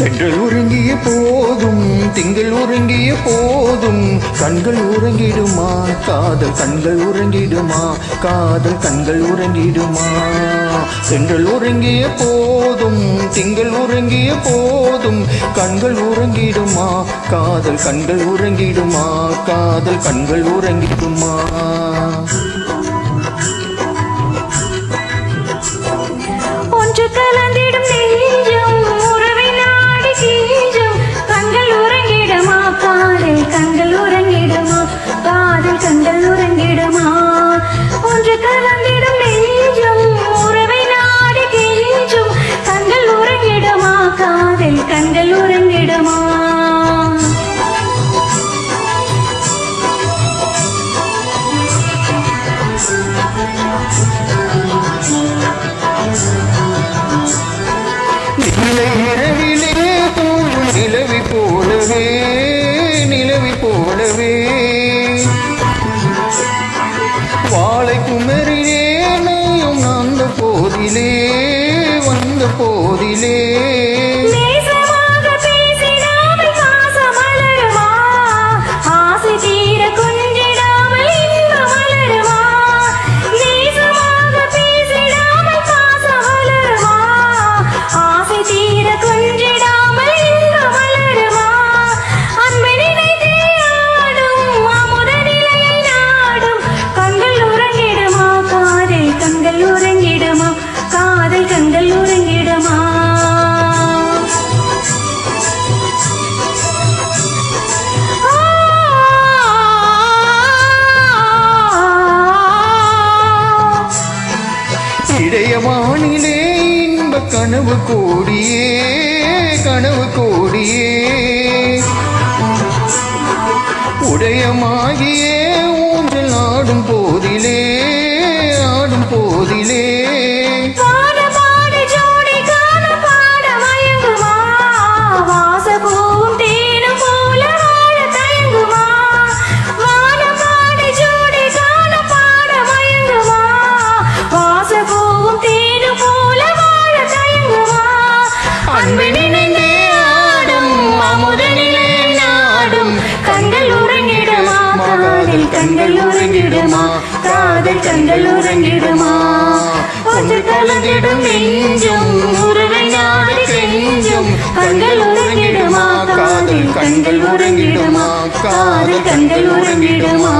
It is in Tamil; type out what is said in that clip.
பெண்கள் உறங்கிய போதும் திங்கள் உறங்கிய போதும் கண்கள் உறங்கிடுமா காதல் கண்கள் உறங்கிடுமா காதல் கண்கள் உறங்கிடுமா பெண்கள் உறங்கிய போதும் திங்கள் உறங்கிய போதும் கண்கள் உறங்கிடுமா காதல் கண்கள் உறங்கிடுமா காதல் கண்கள் உறங்கிடுமா ஒன்று கலந்திடும் நெஞ்சம் உறவை நாடி கீழும் கண்கள் உறங்கிடுமா காதல் கண்கள் உறங்கிடுமா காதல் கண்கள் உறங்கிடுமா ஒன்று கலந்திடும் நெஞ்சம் உறவை நாடி கீழும் கண்கள் உறங்கிடுமா காதல் கண்கள் உறங்கிடுமா இரவிலே தூங்கும் நிலவி போலவே நிலவி போலவே வாழை குமரிலே நீயும் வந்த போதிலே வந்த போதிலே காதல் கண்கள் உறங்கிடுமா இடையவானிலே இன்ப கனவு கோடியே கனவு கோடியே உடையமாகியே ஊஞ்சல் ஆடும் போதிலே ஆடும் போதிலே கண்கள் உறங்கிடுமா காதல் கண்கள் உறங்கிடுமா ஒன்று கலந்திடும் நெஞ்சம் உறவை நாடி கெஞ்சும் கண்கள் உறங்கிடுமா காதல் கண்கள் உறங்கிடுமா காதல் கண்கள் உறங்கிடுமா